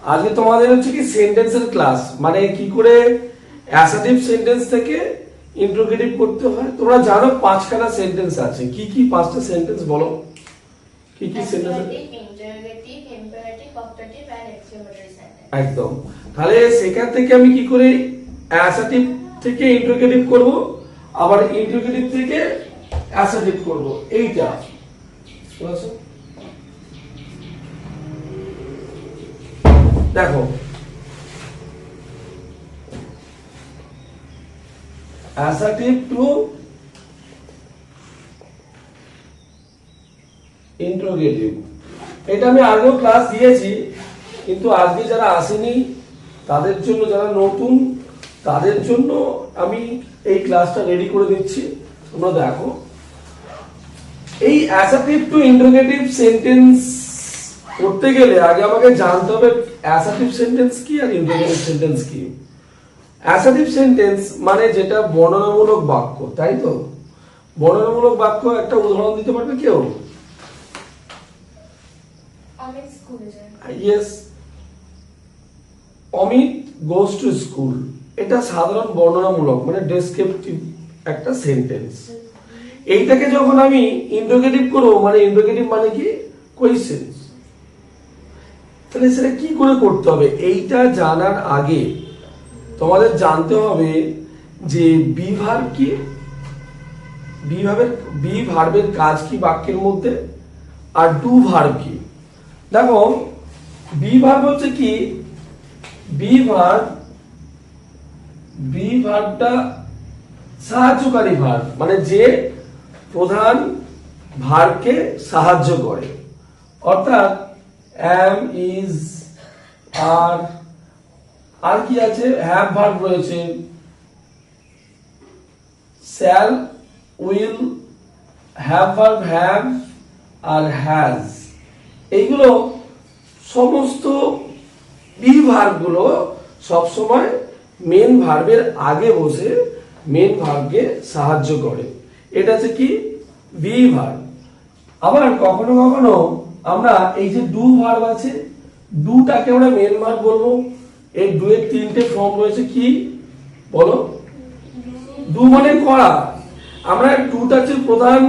আজকে তোমাদের হচ্ছে কি সেন্টেন্সের ক্লাস, মানে কি করে অ্যাসার্টিভ সেন্টেন্স থেকে ইন্টারোগেটিভ করতে হয়। তোমরা জানো পাঁচখানা সেন্টেন্স আছে, কি কি পাঁচটা সেন্টেন্স বলো, কি কি সেন্টেন্স আছে? Interrogative, imperative, optative and exclamatory sentence. একদম। তাহলে সেখান থেকে আমি কি করে অ্যাসার্টিভ থেকে ইন্টারোগেটিভ করব, আবার ইন্টারোগেটিভ থেকে অ্যাসার্টিভ করব, এইটা বুঝছো? দেখো অ্যাসার্টিভ টু ইন্টারোগেটিভ, এটা আমি আগেও ক্লাস দিয়েছি, কিন্তু আজকে যারা আসেনি তাদের জন্য, যারা নতুন তাদের জন্য আমি এই ক্লাসটা রেডি করে দিচ্ছি। তোমরা দেখো, এই অ্যাসার্টিভ টু ইন্টারোগেটিভ সেন্টেন্স করতে গেলে আগে আমাকে জানতে হবে অ্যাসার্টিভ সেন্টেন্স কি আর ইন্টারোগেটিভ সেন্টেন্স কি। অ্যাসার্টিভ সেন্টেন্স মানে যেটা বর্ণনামূলক বাক্য, তাই তো? বর্ণনামূলক বাক্য একটা উদাহরণ দিতে পারবে কেউ? অমিত স্কুলে যায়। Yes, Amit goes to school, এটা সাধারণ বর্ণনামূলক মানে ডেসক্রিপটিভ একটা সেন্টেন্স। এইটাকে যখন আমি ইন্টারোগেটিভ করব, মানে ইন্টারোগেটিভ মানে কি কোয়েশ্চেন্স, তাহলে সেটা কি করে করতে হবে? এইটা জানার আগে তোমাদের জানতে হবে যে বি ভার্ব কি, বি ভার্বের কাজ কি বাক্যের মধ্যে, আর ডু ভার্ব কি। দেখো বি ভার্ব হচ্ছে কি, বি ভার্বটা সাহায্যকারী ভার্ব, মানে যে প্রধান ভার্বকে সাহায্য করে। অর্থাৎ am, is, are, আর কি আছে, হ্যাভ ভার্ব রয়েছে, shall, will, have verb have আর হ্যাজ। এইগুলো সমস্ত বি ভার্বগুলো সবসময় মেন ভার্বের আগে বসে মেন ভার্বকে সাহায্য করে। এটা হচ্ছে কি বি ভার্ব। আবার কখনো কখনো আমরা এই যে ডু ভার্ব আছে, ডুটাকে আমরা মেন ভার্ব বলবো। এই ডু এর তিনটে ফর্ম রয়েছে, কি বলো? ডু মানে করা, আমরা ডুটাকে প্রধান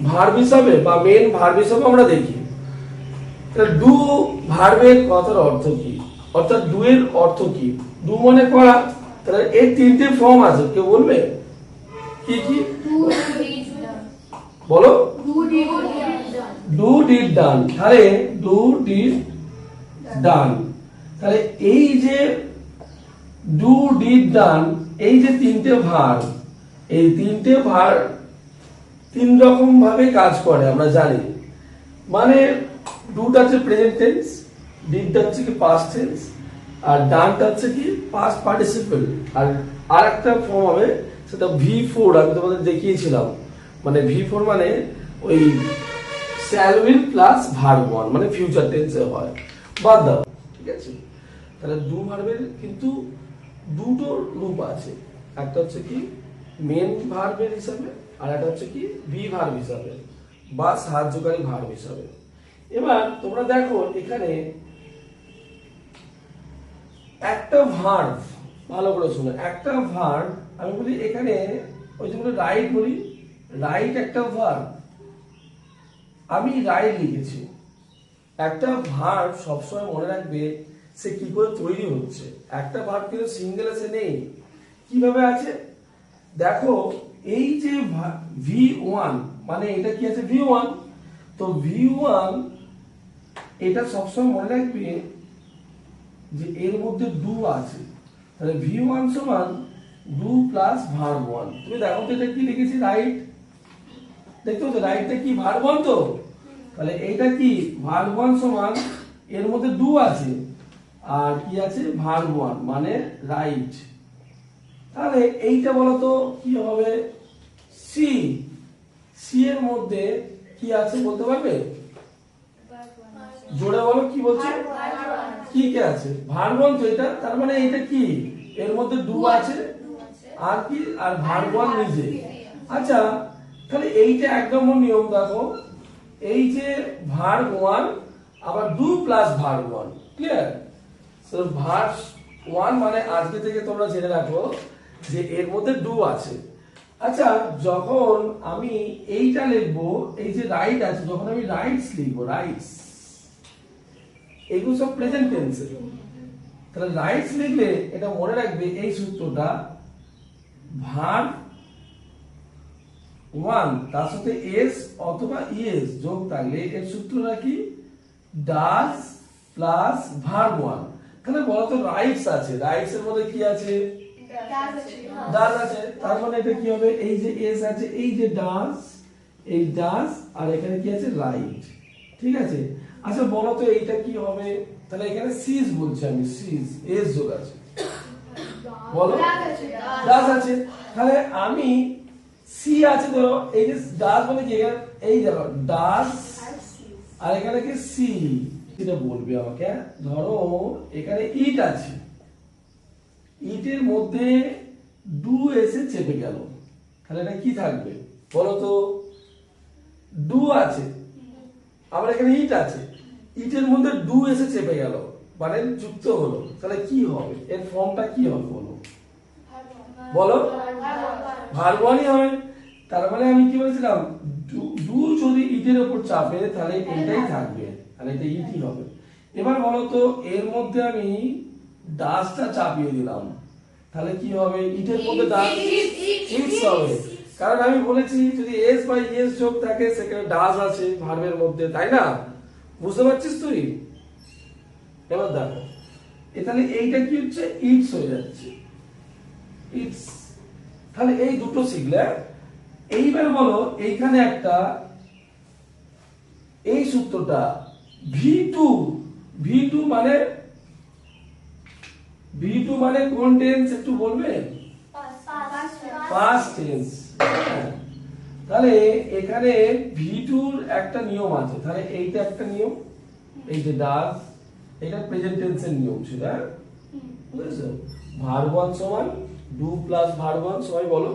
ভার্ব হিসাবে বা মেন ভার্ব হিসাবে আমরা দেখি। ডু ভার্বের কথার অর্থ কি, অর্থাৎ ডু এর অর্থ কি? ডু মানে করা, তাহলে এর তিনটে ফর্ম আছে, কেউ বলবে কি কি? বলো। ডু ডিড ডান, তাহলে ডু ডিড ডান, তাহলে এই যে ডু ডিড ডান, এই যে তিনটে ভার্ব, এই তিনটে ভার্ব তিন রকম ভাবে কাজ করে আমরা জানি। মানে ডুটা হচ্ছে প্রেজেন্ট টেন্স, ডিডটা হচ্ছে কি পাস্ট টেন্স, আর ডানটা হচ্ছে কি পাস্ট পার্টিসিপল। আর একটা ফর্ম হবে সেটা V4, আমি তোমাদের দেখিয়েছিলাম। মানে V4 মানে ওই shall will প্লাস ভার্ব 1, মানে ফিউচার টেন্সে হয়। বাদ দাও, ঠিক আছে? তাহলে ডু ভার্বের কিন্তু দুটো রূপ আছে, একটা হচ্ছে কি মেন ভার্বের হিসাবে, আর একটা হচ্ছে কি বি ভার্ব হিসাবে বা সাহায্যকারী ভার্ব হিসাবে। এবার তোমরা দেখো এখানে একটা ভার্ব, ভালো করে শোনো, একটা ভার্ব আমি বলি এখানে, ওই যে বলে রাইট বলি, রাইট একটা ভার্ব, আমি রাইট লিখেছি। একটা ভার্ব সবসময় মনে রাখবে সে কি করে তৈরি হচ্ছে। একটা ভার্ব কিন্তু সিঙ্গেল এসে নেই, কিভাবে আছে দেখো। এই যে V1 মানে এটা কি আছে V1, তো V1 এটা সবসময় মনে রাখবে যে এর মধ্যে ডু আছে, তাহলে V1 সমান ডু প্লাস ভার্ব 1। তুমি দেখো তো এটা কি লিখেছি, রাইট, দেখছো তো রাইটটা কি ভার্ব 1, তো তাহলে এইটা কি ভার্ব 1 সমান এর মধ্যে ডু আছে আর কি আছে ভার্ব 1 মানে রাইট। তাহলে এইটা বলো তো কি হবে, সি, সি এর মধ্যে কি আছে বলতে পারবে? জোরে বলো, কি বলছে? কি কে আছে? ভার্ব 1, তো এটা তার মানে এটা কি এর মধ্যে ডু আছে আর কি আর ভার্ব 1 নিজে। আচ্ছা, তাহলে এইটা এক নম্বর নিয়ম দেখো, এই যে ভার্ব 1 আবার do plus verb 1, clear? Verse 1 মানে আজকে থেকে তোমরা জেনে রাখো যে এর মধ্যে ডু আছে। আচ্ছা, যখন আমি এইটা লিখবো, এই যে রাইট আছে, যখন আমি রাইটস লিখবো, রাইটস, এগুলো সব প্রেজেন্ট টেন্সে। তাহলে রাইটস লিখলে এটা মনে রাখবে এই সূত্রটা, ভার্ব 1 তার সাথে এস অথবা ইএস যোগ থাকলে এর সূত্রটা কি, ডাজ প্লাস ভার্ব 1। তাহলে বলতো রাইটস আছে, রাইটস এর মধ্যে কি আছে, ডাজ আছে, তার মানে এটা কি হবে, এই যে এস আছে, এই যে ডাজ, এই ডাজ, আর এখানে কি আছে, রাইট। ঠিক আছে। আচ্ছা বলো তো এইটা কি হবে, তাহলে এখানে সিজ বলছি আমি, সিজ, এস যোগ আছে, বলো, ডাজ আছে। তাহলে আমি সি আছে, ধরো এই যে ডাজ মানে কি, এই দেখো ডাজ, আর এখানে কি সি, এটা বলবি আমাকে। ধরো এখানে ইট আছে, ইটের মধ্যে ডু এসে চেপে গেল, তাহলে এটা কি থাকবে বলো তো, ডু আছে, আবার এখানে ইট আছে, ইটের মধ্যে ডু এসে চেপে গেল মানে যুক্ত হলো, তাহলে কি হবে, এর ফর্মটা কি হবে বলো, বলো, ভার্ব 1ই হবে। তার মানে আমি কি বলেছিলাম, ডু যদি ইটের উপর চাপে তাহলে এটাই থাকবে, তাহলে এটা ইটই হবে। এবার বলো তো এর মধ্যে আমি ডাসটা চাপিয়ে দিলাম, তাহলে কি হবে, ইটের মধ্যে ডাস, ইটস হবে। কারণ আমি বলেছি যদি এস বাই এস যোগ থাকে সেখানে ডাস আছে ভার্বের মধ্যে, তাই না? বুঝতে পারছিস তুই? এবার দেখো তাহলে এইটা কি হচ্ছে, ইটস হয়ে যাচ্ছে, ইটস। তাহলে এই দুটো শিখলে। এইবার বলো এইখানে একটা, এই সূত্রটা V2, V2 মানে, V2 মানে কোন টেন্স একটু বলবে, পাস্ট টেন্স। তাহলে এখানে V2 এর একটা নিয়ম আছে, তাহলে এইটা একটা নিয়ম, এই যে ডাজ, এটা প্রেজেন্ট টেন্সের নিয়ম ছিল, হ্যাঁ বুঝেছো? ভার্ব 1 সমান ডু প্লাস ভার্ব 1, সবাই বলো,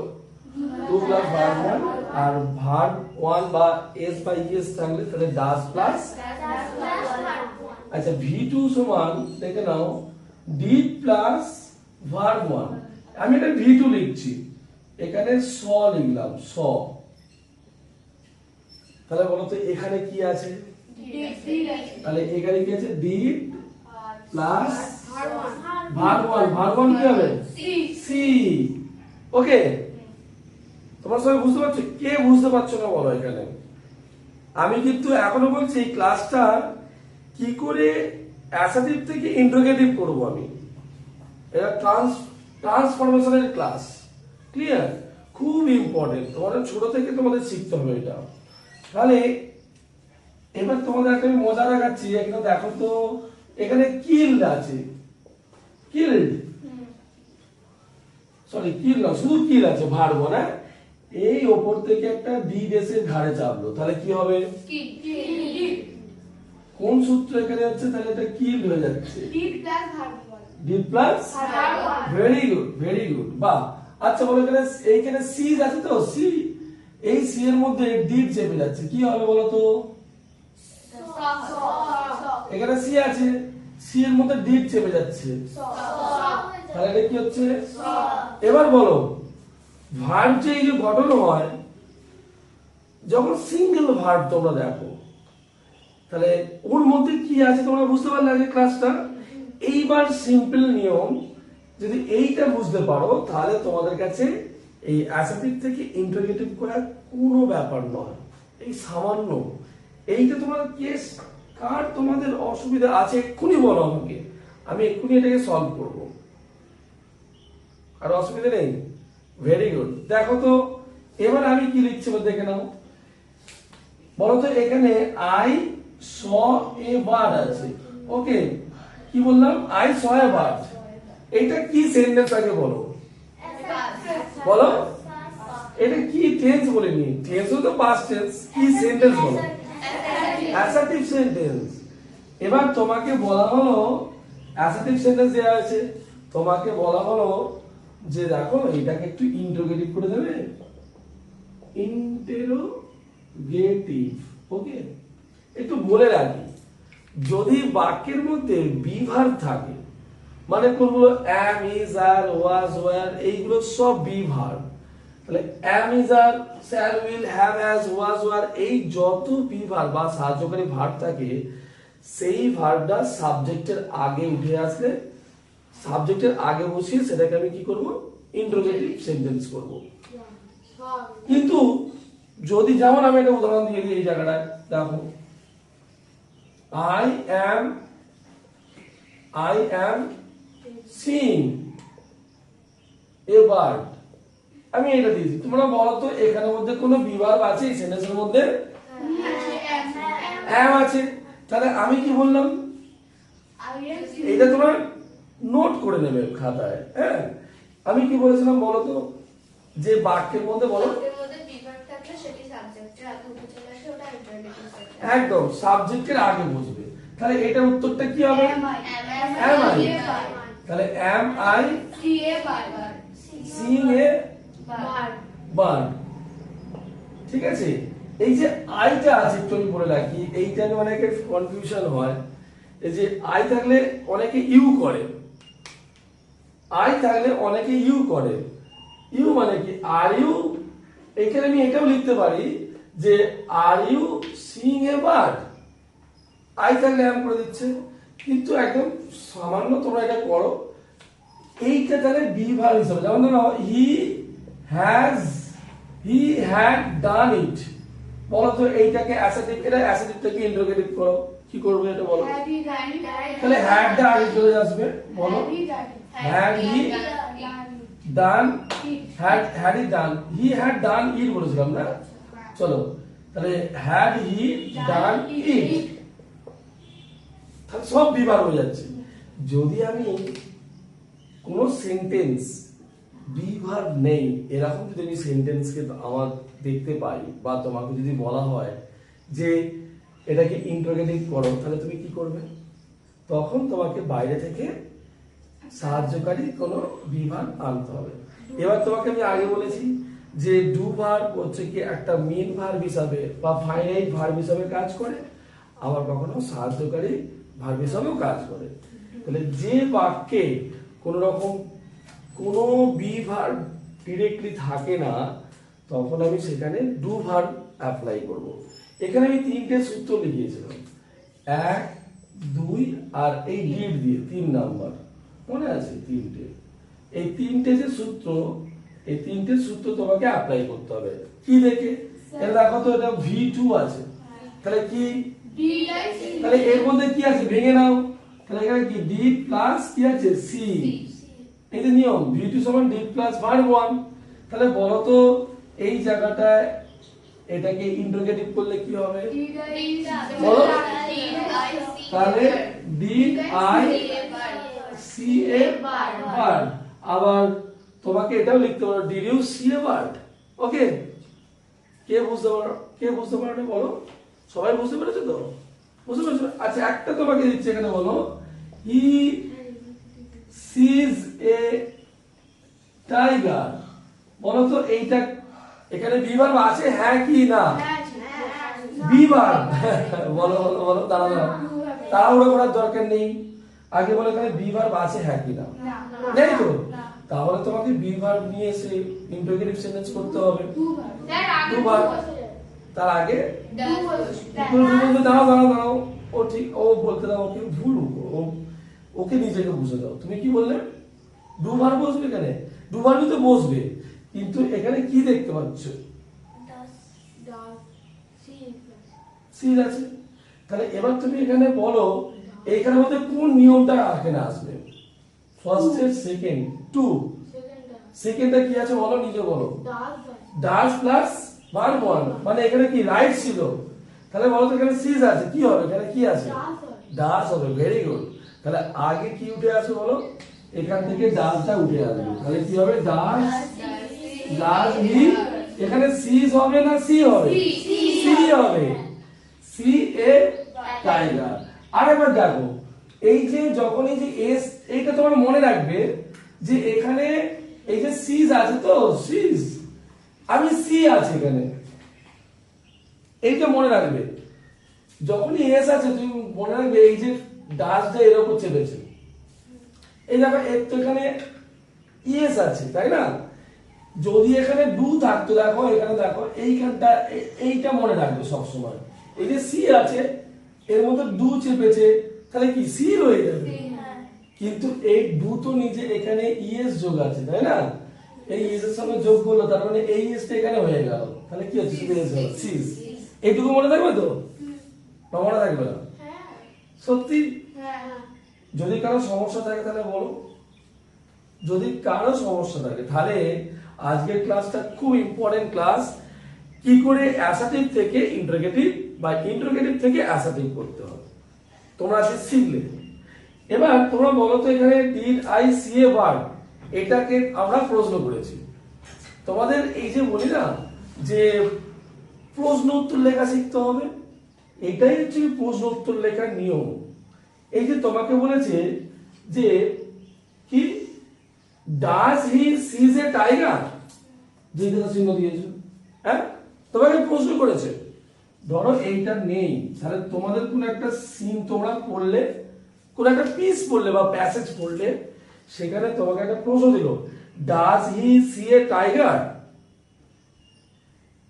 ডু প্লাস ভার্ব 1, আর ভার্ব 1 বা এস বাই এস থাকলে তাহলে ডাজ প্লাস। আচ্ছা V2 সমান দেখে নাও ডিড প্লাস ভার্ব 1, আমি এটা V2 লিখছি, এখানে স লিখলাম, স। তাহলে বলো তো এখানে কি আছে, তাহলে এখানে কি আছে, ডিড প্লাস ভার্ব 1, ভার্ব 1 কি হবে, সি। ওকে, তোমরা সবাই বুঝতে পারছো? কে বুঝতে পারছো না বলো এখানে? আমি কিন্তু এখনো বলছি এই ক্লাসটা কি করে অ্যাসার্টিভ থেকে ইন্টারোগেটিভ করব আমি, এটা ট্রান্সফরমেশনের ক্লাস, ক্লিয়ার? খুব ইম্পর্টেন্ট, তোমাদের ছোট থেকে তোমাদের শিখতে হবে এটা। তাহলে এবার তোমাদের একটা আমি মজা দেখাচ্ছি, এখানে দেখো তো, এখানে কিল্ড আছে, কিল্ড, সরি কিল না, শুধু কিল আছে, ভার্ব না, এই ওপর থেকে একটা ডিড এসে ঘাড়ে চাপলো, তাহলে কি হবে, কোন সূত্র এখানে আছে, তাহলে এটা কিল হয়ে যাচ্ছে, did plus, very good, very good, বাহ। আচ্ছা বলো এখানে, এইখানে সি আছে তো, সি, এই সি এর মধ্যে ডিড চেপে যাচ্ছে, কি হবে বলো তো, এখানে সি আছে, সি এর মধ্যে ডিড চেপে যাচ্ছে, তাহলে এটা কি হচ্ছে। এবার বলো ভার্ব যে এই যে গঠন হয় যখন সিঙ্গেল ভার্ব তোমরা দেখো, তাহলে ওর মধ্যে কি আছে তোমরা বুঝতে পারলে আজকে ক্লাসটা। এইবার সিম্পল নিয়ম, যদি এইটা বুঝতে পারো তাহলে তোমাদের কাছে এই অ্যাসার্টিভ থেকে ইন্টারোগেটিভ করার কোনো ব্যাপার নয়, এই সামান্য এইটা তোমার কেস কার তোমাদের অসুবিধা আছে এক্ষুনি বলো আমাকে, আমি এক্ষুনি এটাকে সলভ করব, আর অসুবিধা নেই। ভেরি গুড, দেখো তো এবার আমি কি লিখছি দেখে নাও, বলো তো এখানে আই স এ বার্ড আছে, ওকে, কি বললাম, আই স এ বার্ড, এটা কি সেন্টেন্স আগে বলো, বলো এটা কি টেন্স বলিনি, টেন্সও তো পাস্ট টেন্স, কি সেন্টেন্স বলো, অ্যাসার্টিভ সেন্টেন্স। এবার তোমাকে বলা হলো অ্যাসার্টিভ সেন্টেন্স দেওয়া আছে, তোমাকে বলা হলো যে দেখো এটাকে একটু ইন্টারোগেটিভ করে দেবে, ইন্টারোগেটিভ, ওকে। একটু বলে রাখি, যদি বাক্যের মধ্যে বি ভার্ব থাকে মানে করবো am, is, are, was, were, এইগুলো সব বি ভার্ব। তাহলে am, is, are, shall, will, have, has, was, were, এই যত বি ভার্ব বা সাহায্যকারী ভার্ব থাকে সেই ভার্বটা সাবজেক্টের আগে উঠে আসলে সাবজেক্টের আগে বসিয়ে সেটাকে আমি কি করব, ইন্টারোগেটিভ সেন্টেন্স করব। কিন্তু যদি যেমন আমি একটা উদাহরণ দিয়ে দিই এই জায়গাটায়, দেখো I am seeing a bird, আমি এটা দিয়েছি। তোমরা বলো তো এখানের মধ্যে কোনো বিভার্ব আছে এই সেন্টেন্সের মধ্যে? am আছে। তাহলে আমি কি বললাম, এটা তোমরা নোট করে নেবে খাতায়। হ্যাঁ, আমি কি বলেছিলাম বলো তো, যে বাক্যের মধ্যে বলো একদম সাবজেক্টের আগে বসবে, তাহলে এটার উত্তরটা কি হবে? am I। তাহলে am I seeing a bird, ঠিক আছে। এই যে আইটা আছে একটু আমি বলে রাখি, এইটা নিয়ে অনেকের কনফিউশন হয়। এই যে আই থাকলে অনেকে ইউ করে, আই থাকলে অনেকে ইউ করে। ইউ মানে কি, আর ইউ, এখানে আমি এটাও লিখতে পারি যে are you seeing a bird, I থাকলে এম করে দিচ্ছে। কিন্তু একদম সামান্য তোমরা এটা করো, এইটা তাহলে বি ভার্ব হিসেবে, যেমন ধরো হি হ্যাড ডান ইট, বলো তো এইটাকে অ্যাসেটিভ, এটা অ্যাসেটিভটাকে ইন্টারোগেটিভ করো, কি করবে এটা বলো? তাহলে হ্যাড দা আগে চলে আসবে, বলো had he done, had he done, he had done it বলেছিলাম না? চলো তাহলে হ্যাড হি ডান ইট, তাহলে সব বিভাগ হয়ে যাচ্ছে। যদি আমি কোন সেন্টেন্স বিভাগ নেই এরকম যদি আমি সেন্টেন্সকে আমার দেখতে পাই, বা তোমাকে যদি বলা হয় যে এটাকে ইন্টারোগেটিভ করো, তাহলে তুমি কি করবে? তখন তোমাকে বাইরে থেকে সাহায্যকারী কোনো বিভাগ আনতে হবে। এবার তোমাকে আমি আগে বলেছি যে ডু ভার্ব হচ্ছে কি একটা মেইন ভার্ব হিসাবে বা ফাইনাইট ভার্ব হিসাবে কাজ করে, আবার কখনো সাহায্যকারী ভার্ব হিসাবেও কাজ করে। তাহলে যে বাক্যে কোন রকম কোনো বি ভার্ব ডিরেক্টলি থাকে না, তখন আমি সেখানে ডু ভার্ব অ্যাপ্লাই করব। এখানে আমি তিনটে সূত্র লিখিয়েছিলাম, 1, 2 আর এই ডিড দিয়ে 3 নাম্বার, মনে আছে? তিনটে, এই তিনটে যে সূত্র, এই তিনটে সূত্র তোমাকে অ্যাপ্লাই করতে হবে। কি দেখে? এটা দেখো তো, এটা V2 আছে, তাহলে কি, তাহলে এর মধ্যে কি আছে ভেঙে নাও, তাহলে এখানে কি ডি প্লাস কি আছে সি, এই যে নিয়ম V2 সমান ডি প্লাস ভার্ব 1। তাহলে বলো তো এই জায়গাটায় এটাকে ইন্টারোগেটিভ করলে কি হবে বলো? তাহলে do I see a verb, আবার তোমাকে এটাও লিখতে পারো did you see a verb. Okay, কে বুঝতে পারো বলো? সবাই বুঝতে পেরেছো তো? বুঝতে পেরেছো? আচ্ছা, একটা তোমাকে দিচ্ছি এখানে, বলো হি সিজ এ টাইগার, বলো তো এইটা এখানে বি ভার্ব আছে হ্যাঁ কি না? বি ভার্ব বলো বলো বলো, দাঁড়াও, তাড়াহুড়ো করার দরকার নেই, আগে বলো এখানে বি ভার্ব আছে হ্যাঁ কি না? নেই তো? তাহলে তোমাকে বি ভার্ব নিয়ে এসে ইন্টারোগেটিভ সেন্টেন্স করতে হবে। টু ভার্ব, তার আগে দাঁড়াও, ও ঠিক, ও বলতে দাও, ওকে ভুল, ওকে নিজেকে বুঝে দাও। তুমি কি বললে? ডু ভার্ব বসবে এখানে, ডু ভার্বই তো বসবে, কিন্তু এখানে কি দেখতে পাচ্ছ? সিল আছে। তাহলে এবার তুমি এখানে বলো এইখানের মধ্যে কোন নিয়মটা এখানে আসবে? ফার্স্ট এর সেকেন্ড, টু, সেকেন্ডটা কি আছে বলো, নিজে বলো। ডাস প্লাস ভার্ব 1, মানে এখানে কি রাইট ছিল, তাহলে বলো তো এখানে সিজ আছে, কি হবে এখানে? কি আছে? ডাস হবে। Very good. তাহলে আগে কি উঠে আসবে বলো? এখান থেকে ডাসটা উঠে আসবে, তাহলে কি হবে? ডাস হি, এখানে সিজ হবে না সি হবে? সি হবে, সি এ টাইগার। আরেকবার দেখো, এই যে যখন এই যে এস, এইটা তোমার মনে রাখবে যে এখানে এই যে সিজ আছে, তো সিজ, আমি সি আছে এখানে, এইটা মনে রাখবে। যখনই এস আছে তুমি মনে রাখবে এই যে ডাসটা এর উপর চেপেছে, এই দেখো এর তো এখানে ইয়েস আছে তাই না, যদি এখানে ডু থাকতো দেখো এখানে দেখো এইখানটা এইটা মনে রাখবে সবসময়, এই যে সি আছে এর মধ্যে ডু চেপেছে তাহলে কি সি রয়ে যাবে, কিন্তু এই ডু তো নিজে এখানে ইএস যোগ আছে তাই না, এই ইএস এর সঙ্গে যোগ করলো তার মানে এই ইএসটা এখানে হয়ে গেল, তাহলে কি হচ্ছে শুধু এস হলো সিস। এইটুকু মনে থাকবে তো, না মনে থাকবে না? সত্যি? যদি কারো সমস্যা থাকে তাহলে বলো, যদি কারো সমস্যা থাকে তাহলে আজকের ক্লাসটা খুব ইম্পর্টেন্ট ক্লাস, কি করে অ্যাসার্টিভ থেকে ইন্টারোগেটিভ বা ইন্টারোগেটিভ থেকে অ্যাসার্টিভ করতে হবে তোমরা আজকে শিখলে। এবার তোমরা বলো তো এখানে did I see a verb, এটাকে আমরা প্রশ্ন করেছি, তোমাদের এই যে বলি না যে প্রশ্ন উত্তর লেখা শিখতে হবে, এটাই হচ্ছে প্রশ্ন উত্তর লেখার নিয়ম। এই যে তোমাকে বলেছে যে কি does he seize a tiger, জিজ্ঞাসা চিহ্ন দিয়েছো, হ্যাঁ তোমাকে প্রশ্ন করেছে, ধরো এইটা নেই তাহলে তোমাদের কোন একটা সিন তোমরা পড়লে, কোন একটা পিস পড়লে বা প্যাসেজ পড়লে, সেখানে তোমাকে একটা প্রশ্ন দিল does he C a tiger,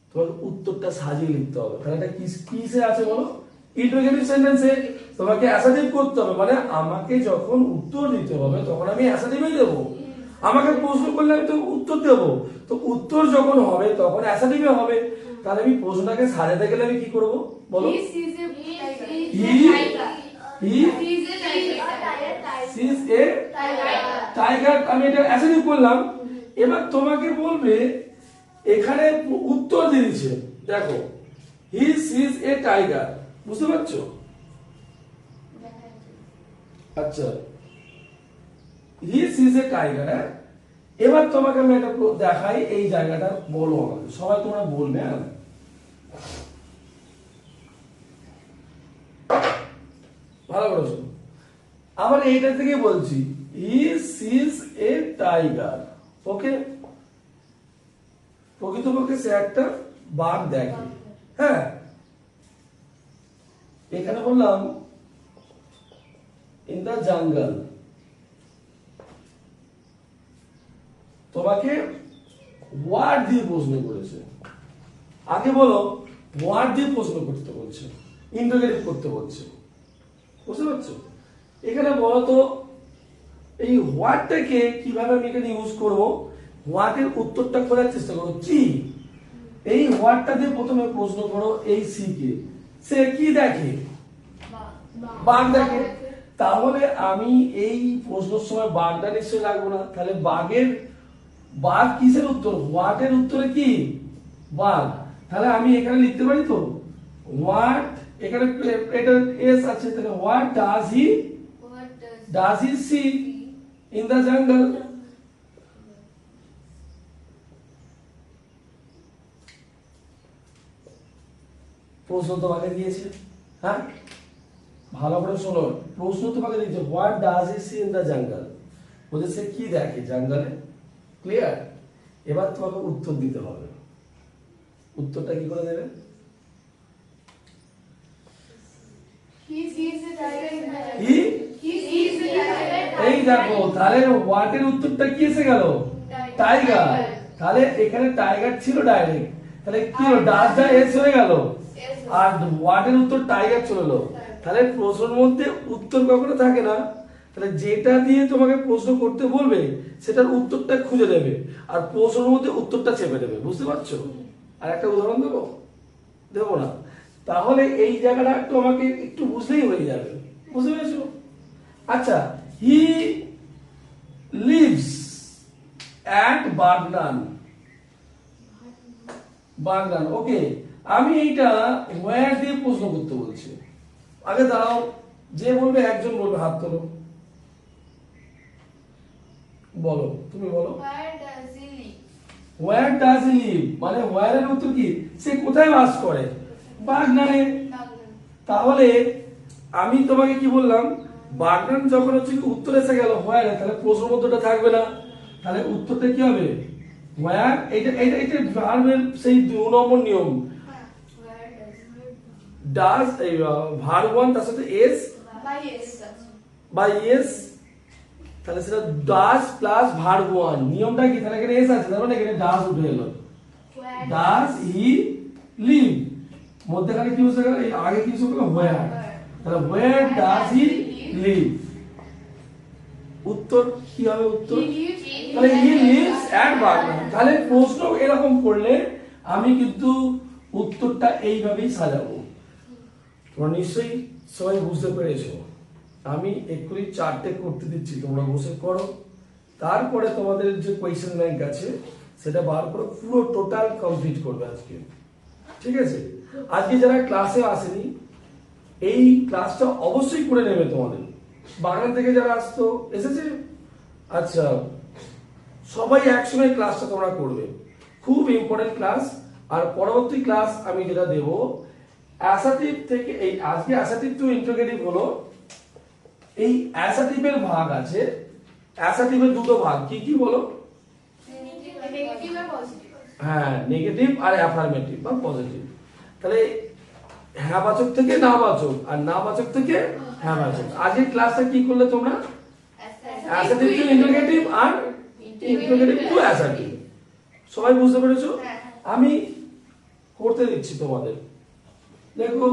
তোমাকে উত্তরটা সাজিয়ে লিখতে হবে, তাহলে এটা কিসে আছে বলো, ইন্টারোগেটিভ সেন্টেন্সে, তোমাকে অ্যাসার্টিভ করতে হবে, মানে আমাকে যখন উত্তর দিতে হবে তখন আমি অ্যাসার্টিভই দেবো, আমাকে প্রশ্ন করলে আমি তো উত্তর দেবো, তো উত্তর যখন হবে তখন অ্যাসার্টিভে হবে, তাহলে আমি প্রশ্নটাকে সাজাতে গেলে আমি কি করব বলো, হি সিজ এ টাইগার, আমি এটা অ্যাসার্টিভ করলাম। এবার তোমাকে বলবে এখানে উত্তর দিয়েছে, দেখো হি সিজ এ টাইগার, বুঝতে পারছো? আচ্ছা হি সিজ এ টাইগার, হ্যাঁ এবার তোমাকে আমি একটা দেখাই, এই জায়গাটা বলো আমাকে, সবাই তোমরা বলবে, হ্যাঁ ভালো করে শোনো, আবার এইটা থেকে বলছি হি সিজ এ টাইগার, ওকে, প্রকৃতপক্ষে সে একটা বাঘ দেখে, হ্যাঁ এখানে বললাম ইন দা জঙ্গল, তোমাকে ওয়ার্ড দিয়ে প্রশ্ন করেছে, আগে বলো ওয়ার্ড দিয়ে প্রশ্ন করতে বলছে, ইন্টারোগেটিভ করতে বলছে, বুঝতে পারছো? এখানে বলো তো এই ওয়ার্ডটাকে কিভাবে আমি এখানে ইউজ করব, ওয়ার্ডের উত্তরটা খোঁজার চেষ্টা করো, কি এই ওয়ার্ডটা দিয়ে প্রথমে প্রশ্ন করো এই সি কে, সে কি দেখে, বাঘ দেখে, তাহলে আমি এই প্রশ্নের সময় বাঘটা নিশ্চয়ই লাগবো না, তাহলে বাঘ কিসের উত্তর, হোয়াটের উত্তরে কি বাঘ, তাহলে আমি এখানে লিখতে পারি তো হোয়াট, এখানে এটা এস আছে, তাহলে what does he see in the jungle, প্রশ্ন তোমাকে দিয়েছে, হ্যাঁ ভালো করে শোনো, প্রশ্ন তোমাকে দিয়েছে what does he see in the jungle, বলে সে কি দেখে জঙ্গলে, ক্লিয়ার? এবার তোমাকে উত্তর দিতে হবে, উত্তরটা কি করে দেবে, এই দেখো তাহলে হোয়াটের উত্তরটা কি এসে গেল, টাইগার, তাহলে এখানে টাইগার ছিল ডাইরেক্ট, তাহলে কি হলো ডাজটা এস হয়ে গেল, আর হোয়াটের উত্তর টাইগার চলে এলো, তাহলে প্রশ্নের মধ্যে উত্তর কখনো থাকে না, তাহলে যেটা দিয়ে তোমাকে প্রশ্ন করতে বলবে সেটার উত্তরটা খুঁজে দেবে, আর প্রশ্নের মধ্যে উত্তরটা চেপে দেবে, বুঝতে পারছো? আর একটা উদাহরণ দেবো না, তাহলে এই জায়গাটা একটু আমাকে একটু বুঝলেই হয়ে যাবে, বুঝতে পেরেছো? আচ্ছা হি লিভস অ্যাট বাগনান, ওকে, আমি এইটা ওয়্যার দিয়ে প্রশ্ন করতে বলছি, আগে দাঁড়াও, যে বলবে একজন বলবে, হাত তোলো, বলো তুমি বলো, ওয়্যার ডাজ হি লিভ, মানে ওয়্যার এর উত্তর কি, সে কোথায় বাস করে, বাগনানে, তাহলে আমি তোমাকে কি বললাম, বাগনান যখন হচ্ছে উত্তর এসে গেল হোয়ার, তাহলে প্রশ্ন মধ্যটা থাকবে না, তাহলে উত্তরটা কি হবে হোয়ার, এটা ভার্বের সেই 2 নম্বর নিয়ম, ডাজ এই ভার্ব 1 তার সাথে এস বাই এস তাহলে সেটা ডাস প্লাস ভার্ব ওয়ান। নিয়মটা কি? তাহলে এখানে এস আছে, তার মানে এখানে ডাস উঠে এলো। ডাস হি লিভ, মধ্যখানে কি বসে গেল? এই আগে কি বসে গেল? হোয়ার। তাহলে হোয়ার ডাস হি লিভ। উত্তর কি হবে? উত্তর তাহলে হি লিভস এট বার্মিংহাম। তাহলে প্রশ্ন এরকম করলে আমি কিন্তু উত্তরটা এইভাবেই সাজাবো। তোমরা নিশ্চয়ই সবাই বুঝতে পেরেছো। আমি এক্ষুনি চারটে করতে দিচ্ছি, তোমরা বসে করো। তারপরে তোমাদের যে কোয়েশ্চেন ব্যাংক আছে সেটা বার করে পুরো টোটাল কমপ্লিট করবে আজকে, ঠিক আছে? আজকে যারা ক্লাসে আসেনি এই ক্লাসটা অবশ্যই করে নেবে তোমাদের। বাংলা থেকে যারা আসতো এসেছে, আচ্ছা সবাই একসঙ্গে ক্লাসটা তোমরা করবে, খুব ইম্পর্টেন্ট ক্লাস। আর পরবর্তী ক্লাস আমি যেটা দেব অ্যাসাটিভ থেকে, এই আজকে অ্যাসাটিভ টু ইন্টারোগেটিভ হলো। এই অ্যাসাটিভের ভাগ আছে, অ্যাসাটিভের দুটো ভাগ, কি কি বলো? নেগেটিভ আর পজিটিভ। হ্যাঁ, নেগেটিভ আর অ্যাফার্মেটিভ বা পজিটিভ। তাহলে হ্যাঁ বাচক থেকে না বাচক, আর না বাচক থেকে হ্যাঁ বাচক। আজকে ক্লাসটা কি করলে তোমরা? অ্যাসাটিভ টু ইন্টারোগেটিভ আর ইন্টারোগেটিভ টু অ্যাসাটিভ। সবাই বুঝতে পেরেছো? আমি করতে দিচ্ছি তোমাদের, দেখো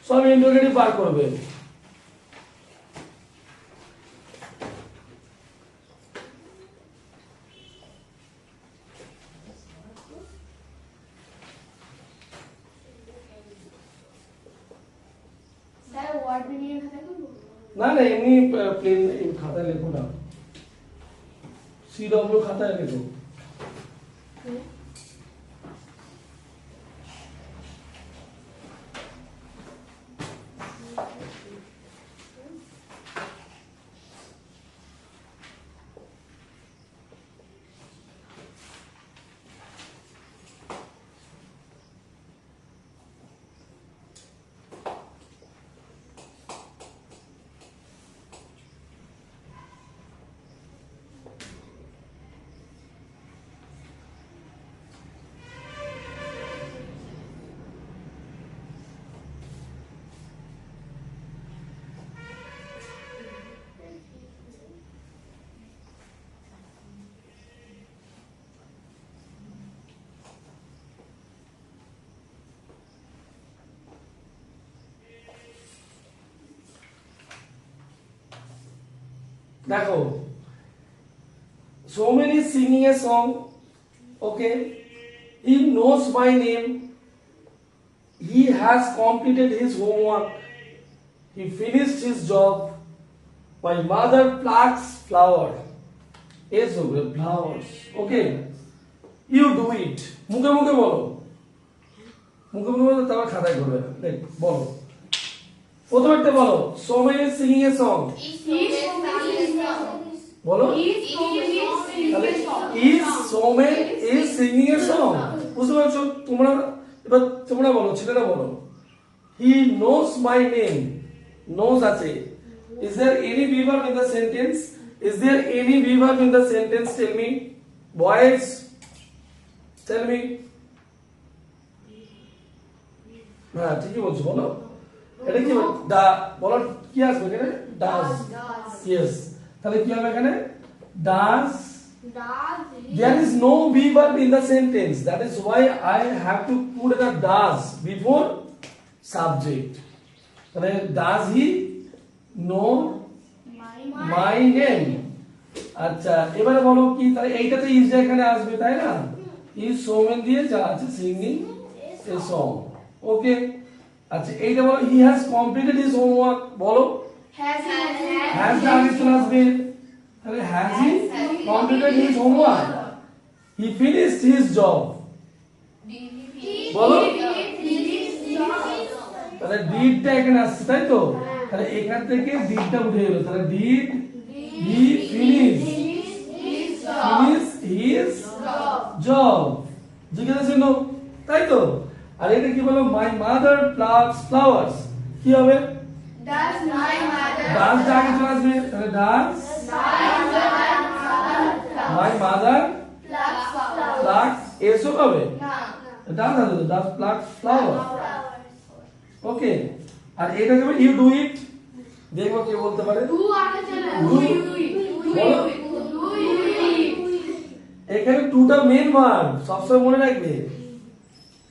সব ইন্টারোগেটিভ বার করবে। স্যার ওয়ার্ড মিনিং খাতা করব? না না, এমনি প্লেন খাতায় লেখো না, সিডব্লিউ খাতায় লেখো। দেখো, so many singing a song, okay, he knows my name, he has completed his homework, he finished his job, my mother plucks flower, yes, okay, flowers, okay, you do it, মুখে মুখে বলো, মুখে মুখে বলো, তারপর খাতায় করবে। দেখ বলো, প্রথমে বলো, so many singing a song, বলো, তাহলে is Somen is singing a song, বুঝতে পারছো? তোমরা এবার তোমরা বলো, ছেলেরা বলো, he knows my name, knows আছে, is there any verb in the sentence? Is there any verb in the sentence? Tell me, boys, tell me. হ্যাঁ ঠিকই বলছো, বলো এটা কি দা, বলো কি আসবে এখানে? Does, yes. তাহলে কি হবে এখানে? Does. There is no verb in the sentence. That is why I have to put the does before subject. তাহলে does he know my name? আচ্ছা এবারে বলো কি, তাহলে এইটাতে ইজ এখানে আসবে তাই না? ইজ সোমেন দিয়ে যা আছে সিঙ্গিং এ সং, ওকে। আচ্ছা এইটা বলো, he has completed his homework, বলো has the আগে চলে আসবে, তাহলে has he completed his homework? He finished his job, বলো, তাহলে ডিডটা এখানে আসছে তাই তো? তাহলে এখান থেকে ডিডটা উঠে গেল, তাহলে did he finish his job, জিজ্ঞাসা ছিল তাই তো? আর এটা কি বলো, মাই মাদার প্লাগস ফ্লাওয়ার্স, কি হবে? Does my mother ডাস টা আগে চলে আসবে, তাহলে does my mother pluck flowers? Plucks এসো হবে, না। ডাস আছে তো, ডাস প্লাগস ফ্লাওয়ার। ওকে, আর এটা হবে ইউ ডু ইট। দেখো কে বলতে পারে। Do আগে চলে Do বলো। Do এখানে টু টা মেন ভার্ব, সবসময় মনে রাখবে।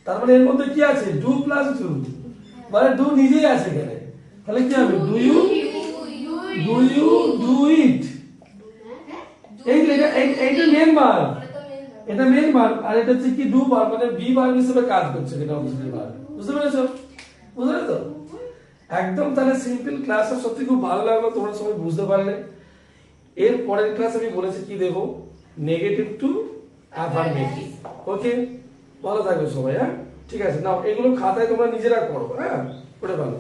তার মানে এর মধ্যে কি আছে, ডু প্লাস টু, মানে ডু নিজেই আছে এখানে। তাহলে কি হবে, ডু ইউ ডু ইট। এই যে এইটা মেন ভার্ব, এটা মেন ভার্ব, আর এটা হচ্ছে কি ডু ভার্ব, মানে বি ভার্ব হিসেবে কাজ করছে এটা অক্সিলারি ভার্ব। বুঝতে পেরেছো? বুঝলে তো? একদম তাহলে সিম্পল ক্লাস, সত্যি খুব ভালো লাগলো, তোমরা সবাই বুঝতে পারলে। এর পরের ক্লাস আমি বলেছি কি দেবো, নেগেটিভ টু অ্যাফার্মেটিভ। ওকে, ভালো থাকবে সবাই। হ্যাঁ, ঠিক আছে, নাও এগুলো খাতায় তোমরা নিজেরা করো। হ্যাঁ, করে ভালো।